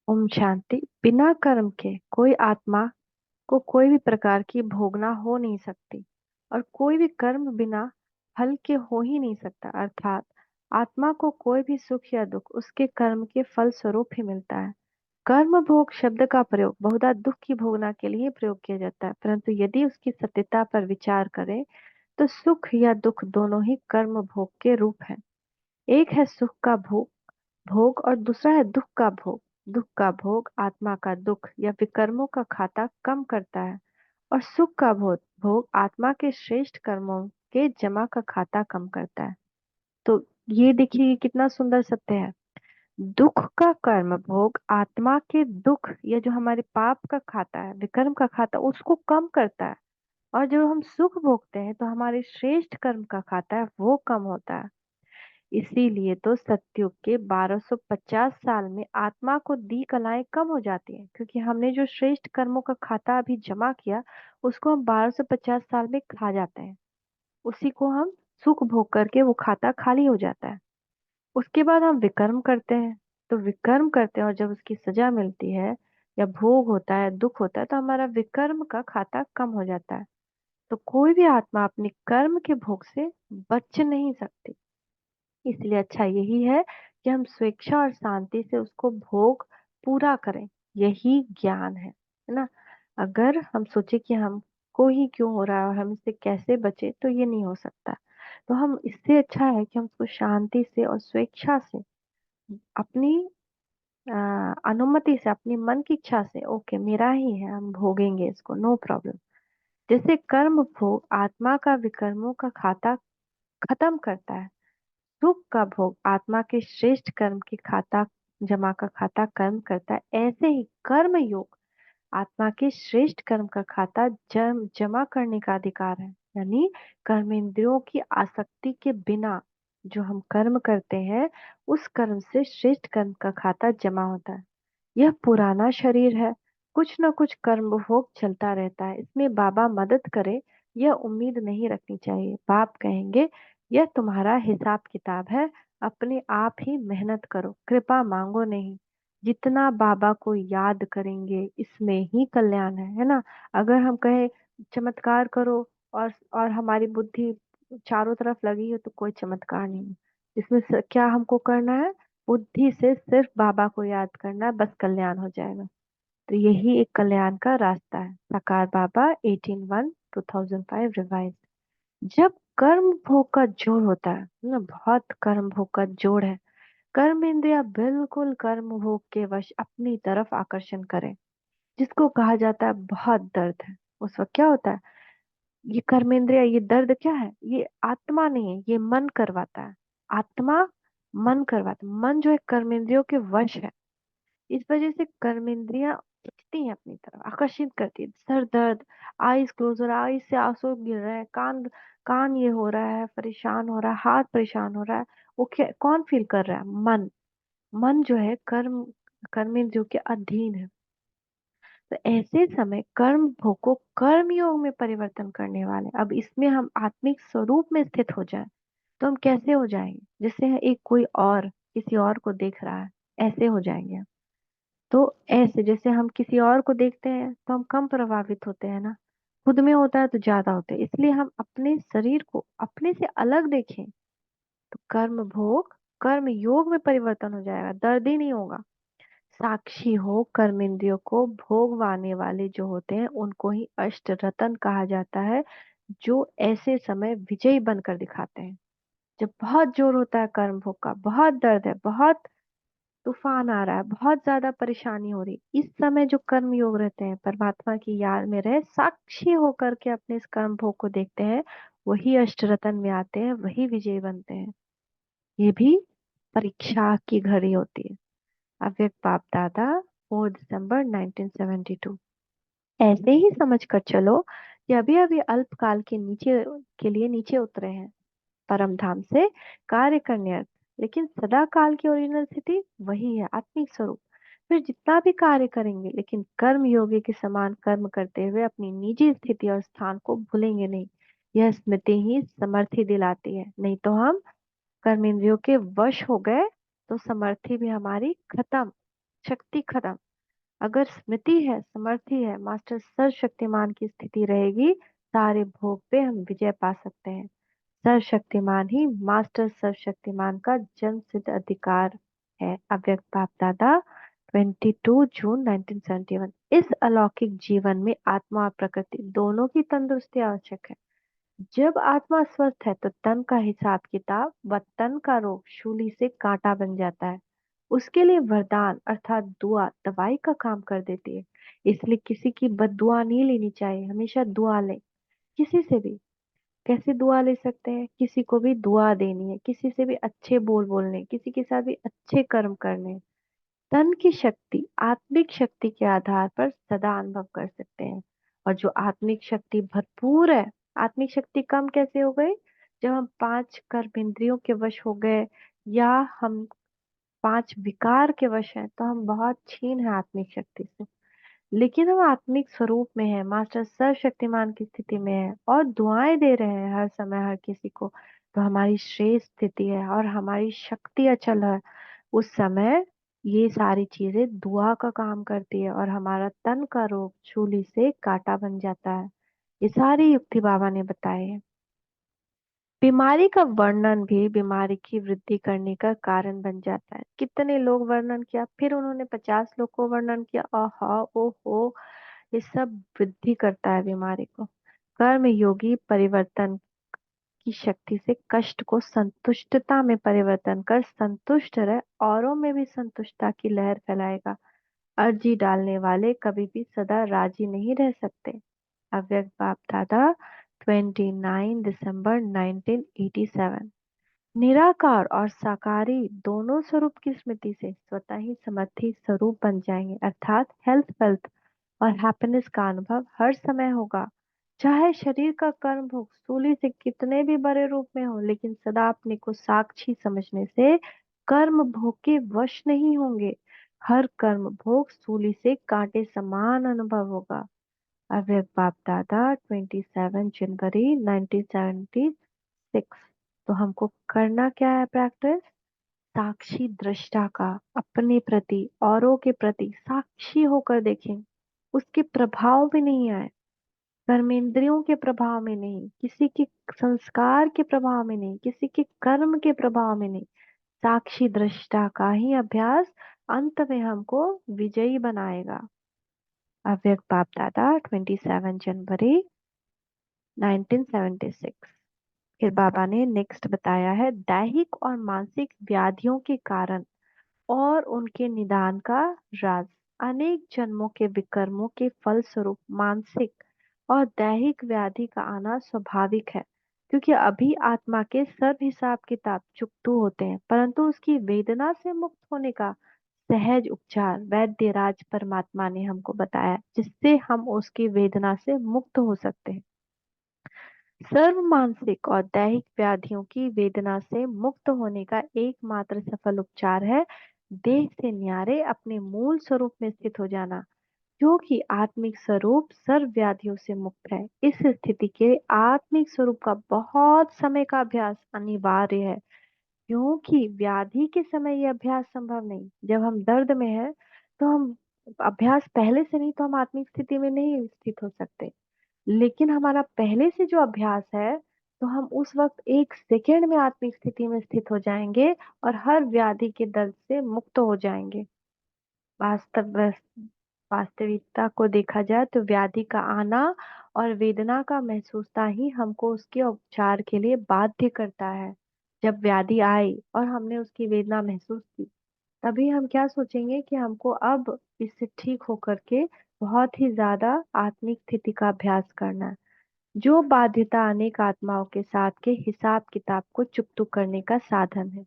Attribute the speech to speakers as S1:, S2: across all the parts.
S1: ओम शांति। बिना कर्म के कोई आत्मा को कोई भी प्रकार की भोगना हो नहीं सकती, और कोई भी कर्म बिना फल के हो ही नहीं सकता। अर्थात आत्मा को कोई भी सुख या दुख उसके कर्म के फल स्वरूप ही मिलता है। कर्म भोग शब्द का प्रयोग बहुधा दुख की भोगना के लिए प्रयोग किया जाता है, परंतु यदि उसकी सत्यता पर विचार करें तो सुख या दुख दोनों ही कर्म भोग के रूप हैं। एक है सुख का भोग भोग और दूसरा है दुख का भोग। दुख का भोग आत्मा का दुख या विकर्मों का खाता कम करता है, और सुख का भोग भोग आत्मा के श्रेष्ठ कर्मों के जमा का खाता कम करता है। तो ये देखिए ये कितना सुंदर सत्य है। दुख का कर्म भोग आत्मा के दुख या जो हमारे पाप का खाता है, विकर्म का खाता, उसको कम करता है। और जो हम सुख भोगते हैं तो हमारे श्रेष्ठ कर्म का खाता है वो कम होता है। इसीलिए तो सतयुग के 1250 साल में आत्मा को दी कलाएं कम हो जाती हैं, क्योंकि हमने जो श्रेष्ठ कर्मों का खाता अभी जमा किया उसको हम 1250 साल में खा जाते हैं। उसी को हम सुख भोग करके वो खाता खाली हो जाता है। उसके बाद हम विकर्म करते हैं। तो विकर्म करते हैं और जब उसकी सजा मिलती है या भोग होता है, दुख होता है, तो हमारा विकर्म का खाता कम हो जाता है। तो कोई भी आत्मा अपने कर्म के भोग से बच नहीं सकती। इसलिए अच्छा यही है कि हम स्वेच्छा और शांति से उसको भोग पूरा करें। यही ज्ञान है ना। अगर हम सोचे कि हमको ही क्यों हो रहा है और हम इससे कैसे बचे, तो ये नहीं हो सकता। तो हम इससे अच्छा है कि हम उसको शांति से और स्वेच्छा से अपनी अनुमति से, अपनी मन की इच्छा से, ओके मेरा ही है, हम भोगेंगे इसको, नो प्रॉब्लम। जैसे कर्म भोग आत्मा का विकर्मों का खाता खत्म करता है, सुख का भोग आत्मा के श्रेष्ठ कर्म की खाता जमा का खाता कर्म करता है, ऐसे ही कर्म योग आत्मा के श्रेष्ठ कर्म का खाता जमा करने का अधिकार है। यानी कर्मेंद्रियों की आसक्ति के बिना जो हम कर्म करते हैं, उस कर्म से श्रेष्ठ कर्म का खाता जमा होता है। यह पुराना शरीर है, कुछ न कुछ कर्म भोग चलता रहता है, इसमें बाबा मदद करे यह उम्मीद नहीं रखनी चाहिए। बाप कहेंगे यह तुम्हारा हिसाब किताब है, अपने आप ही मेहनत करो, कृपा मांगो नहीं। जितना बाबा को याद करेंगे इसमें ही कल्याण है ना। अगर हम कहें चमत्कार करो और हमारी बुद्धि चारों तरफ लगी हो, तो कोई चमत्कार नहीं है। इसमें क्या हमको करना है? बुद्धि से सिर्फ बाबा को याद करना है, बस कल्याण हो जाएगा। तो यही एक कल्याण का रास्ता है। साकार बाबा 18/1 2005 रिवाइज। जब कर्म भोग का जोड़ होता है ना, बहुत कर्म भोग का जोड़ है, कर्म इंद्रिया बिल्कुल कर्म भोग के वश अपनी तरफ आकर्षण करें, जिसको कहा जाता है बहुत दर्द है। उस वक्त क्या होता है? ये कर्मेंद्रिय, ये दर्द क्या है? ये आत्मा नहीं है, ये मन करवाता है। आत्मा मन करवाता, मन जो है कर्मेंद्रियों के वश है। इस वजह से कर्मेंद्रियां खींचती हैं अपनी तरफ, आकर्षित करती है। सर दर्द, आईज क्लोज हो रहा है, आईज से आंसू गिर रहे हैं, कान कान ये हो रहा है, परेशान हो रहा है, हाथ परेशान हो रहा है। वो कौन फील कर रहा है? मन। मन जो है कर्मेंद्रियों के अधीन है। तो ऐसे समय कर्म भोग को कर्म योग में परिवर्तन करने वाले, अब इसमें हम आत्मिक स्वरूप में स्थित हो जाए तो हम कैसे हो जाएंगे? जैसे एक कोई और किसी और को देख रहा है, ऐसे हो जाएंगे हम। तो ऐसे जैसे हम किसी और को देखते हैं तो हम कम प्रभावित होते हैं ना, खुद में होता है तो ज्यादा होते हैं। इसलिए हम अपने शरीर को अपने से अलग देखें तो कर्म भोग कर्म योग में परिवर्तन हो जाएगा, दर्द ही नहीं होगा। साक्षी हो कर्म इंद्रियों को भोगवाने वाले जो होते हैं उनको ही अष्ट रतन कहा जाता है, जो ऐसे समय विजयी बनकर दिखाते हैं। जब बहुत जोर होता है कर्म भोग का, बहुत दर्द है, बहुत तूफान आ रहा है, बहुत ज्यादा परेशानी हो रही, इस समय जो कर्म योग रहते हैं, परमात्मा की याद में रहे साक्षी होकर के अपने इस कर्म भोग को देखते हैं, वही अष्टरतन में आते हैं, वही विजयी बनते हैं। ये भी परीक्षा की घड़ी होती है। अव्यक्त बाप दादा 4 दिसंबर 1972। ऐसे ही समझ कर चलो कि अभी अभी अल्पकाल के लिए नीचे उतरे हैं परम धाम से कार्य करने अर्थ, लेकिन सदा काल की ओरिजिनल स्थिति वही है, आत्मिक स्वरूप। फिर जितना भी कार्य करेंगे, लेकिन कर्म योगी के समान कर्म करते हुए अपनी निजी स्थिति और स्थान को भूलेंगे नहीं। यह स्मृति ही समर्थी दिलाती है, नहीं तो हम कर्मेंद्रियों के वश हो गए तो समर्थी भी हमारी खत्म। शक्ति खत्म। अगर स्मृति है, समर्थी है, मास्टर सर्वशक्तिमान की स्थिति रहेगी, सारे भोग पे हम विजय पा सकते हैं। सर्वशक्तिमान ही मास्टर सर्वशक्तिमान का जन्म सिद्ध अधिकार है। अव्यक्त बाप दादा 22 जून 1971। इस अलौकिक जीवन में आत्मा और प्रकृति दोनों की तंदुरुस्ती आवश्यक है। जब आत्मा स्वस्थ है तो तन का हिसाब किताब व तन का रोग शूली से कांटा बन जाता है। उसके लिए वरदान अर्थात दुआ दवाई का काम कर देती है। इसलिए किसी की बद्दुआ नहीं लेनी चाहिए, हमेशा दुआ लें। किसी से भी कैसे दुआ ले सकते हैं? किसी को भी दुआ देनी है, किसी से भी अच्छे बोल बोलने, किसी के साथ भी अच्छे कर्म करने। तन की शक्ति आत्मिक शक्ति के आधार पर सदा अनुभव कर सकते हैं। और जो आत्मिक शक्ति भरपूर है, आत्मिक शक्ति कम कैसे हो गई? जब हम पांच कर्म इंद्रियों के वश हो गए, या हम पांच विकार के वश हैं, तो हम बहुत छीन है आत्मिक शक्ति से। लेकिन हम आत्मिक स्वरूप में है, मास्टर सर्वशक्तिमान की स्थिति में है और दुआएं दे रहे हैं हर समय हर किसी को, तो हमारी श्रेष्ठ स्थिति है और हमारी शक्ति अचल है। उस समय ये सारी चीजें दुआ का काम करती है और हमारा तन का रोग शूली से कांटा बन जाता है। ये सारी युक्ति बाबा ने बताई है। बीमारी का वर्णन भी बीमारी की वृद्धि करने का कारण बन जाता है। कितने लोग वर्णन किया, फिर उन्होंने 50 लोग को वर्णन किया, आहा ओहो। ये सब वृद्धि करता है बीमारी को। कर्म योगी परिवर्तन की शक्ति से कष्ट को संतुष्टता में परिवर्तन कर संतुष्ट रह, औरों में भी संतुष्टता की लहर फैलाएगा। अर्जी डालने वाले कभी भी सदा राजी नहीं रह सकते। अव्यक्त बाप दादा 29 दिसंबर 1987। निराकार और साकारी दोनों स्वरूप की स्मृति से स्वतः ही समर्थी स्वरूप बन जाएंगे, अर्थात हेल्थ वेल्थ और हैप्पीनेस का अनुभव हर समय होगा। चाहे शरीर का कर्म भोग स्थूली से कितने भी बड़े रूप में हो, लेकिन सदा अपने को साक्षी समझने से कर्म भोग के वश नहीं होंगे। हर कर्म भोग स्थूली से कांटे समान अनुभव होगा। अव्यक्त बाप दादा 27 जनवरी 1976। तो हमको करना क्या है? प्रैक्टिस साक्षी दृष्टा का, अपने प्रति औरों के प्रति साक्षी होकर देखें। उसके प्रभाव में नहीं आए, कर्मेंद्रियों के प्रभाव में नहीं, किसी के संस्कार के प्रभाव में नहीं, किसी के कर्म के प्रभाव में नहीं। साक्षी दृष्टा का ही अभ्यास अंत में हमको विजयी बनाएगा। अव्यक्त बाप दादा 27 जनवरी 1976। फिर बाबा ने नेक्स्ट बताया है दैहिक और मानसिक व्याधियों के कारण और उनके निदान का राज। अनेक जन्मों के विकर्मों के फलस्वरूप मानसिक और दैहिक व्याधि का आना स्वाभाविक है, क्योंकि अभी आत्मा के सब हिसाब किताब चुकतू होते हैं, परंतु उसकी वेदना से मुक्त होने का सहज उपचार वैद्य राज परमात्मा ने हमको बताया, जिससे हम उसकी वेदना से मुक्त हो सकते हैं। सर्व मानसिक और दैहिक व्याधियों की वेदना से मुक्त होने का एकमात्र सफल उपचार है देह से न्यारे अपने मूल स्वरूप में स्थित हो जाना, क्योंकि आत्मिक स्वरूप सर्व व्याधियों से मुक्त है। इस स्थिति के आत्मिक स्वरूप का बहुत समय का अभ्यास अनिवार्य है, क्योंकि व्याधि के समय यह अभ्यास संभव नहीं। जब हम दर्द में हैं तो हम अभ्यास पहले से नहीं, तो हम आत्मिक स्थिति में नहीं स्थित हो सकते। लेकिन हमारा पहले से जो अभ्यास है, तो हम उस वक्त 1 सेकेंड में आत्मिक स्थिति में स्थित हो जाएंगे और हर व्याधि के दर्द से मुक्त हो जाएंगे। वास्तव वास्तविकता को देखा जाए तो व्याधि का आना और वेदना का महसूसता ही हमको उसके उपचार के लिए बाध्य करता है। जब व्याधि आई और हमने उसकी वेदना महसूस की, तभी हम क्या सोचेंगे कि हमको अब इससे ठीक होकर के बहुत ही ज्यादा आत्मिक स्थिति का अभ्यास करना है। जो बाध्यता अनेक आत्माओं के साथ के हिसाब किताब को चुकतू करने का साधन है।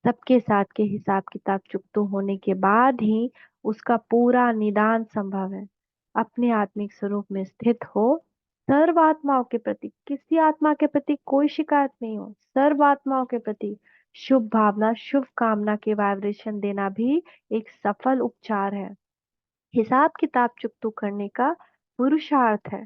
S1: सबके साथ के हिसाब किताब चुकतू होने के बाद ही उसका पूरा निदान संभव है। अपने आत्मिक स्वरूप में स्थित हो, सर्व आत्माओं के प्रति, किसी आत्मा के प्रति कोई शिकायत नहीं हो, सर्व आत्माओं के प्रति शुभ भावना शुभ कामना के वाइब्रेशन देना भी एक सफल उपचार है। हिसाब किताब चुकतू करने का पुरुषार्थ है।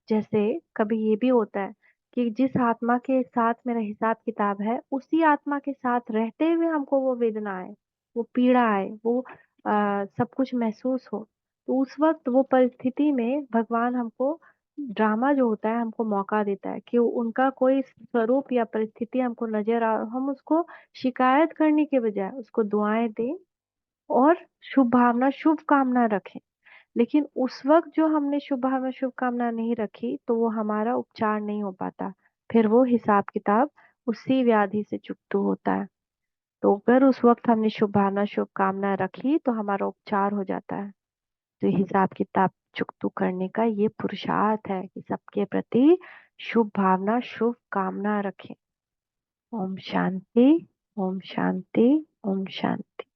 S1: जैसे कभी ये भी होता है कि जिस आत्मा के साथ मेरा हिसाब किताब है, उसी आत्मा के साथ रहते हुए हमको वो वेदना आए, वो पीड़ा आए, वो सब कुछ महसूस हो, तो उस वक्त वो परिस्थिति में भगवान हमको ड्रामा जो होता है हमको मौका देता है कि उनका कोई स्वरूप या परिस्थिति हमको नजर आ, हम उसको शिकायत करने के बजाय उसको दुआएं दें और शुभ भावना शुभ कामना रखें। लेकिन उस वक्त जो हमने शुभ भावना शुभ कामना नहीं रखी तो वो हमारा उपचार नहीं हो पाता, फिर वो हिसाब किताब उसी व्याधि से चुकता होता है। तो अगर उस वक्त हमने शुभ भावना शुभ कामना रखी तो हमारा उपचार हो जाता है। तो हिसाब किताब चुकतू करने का ये पुरुषार्थ है कि सबके प्रति शुभ भावना शुभ कामना रखें। ओम शांति। ओम शांति। ओम शांति।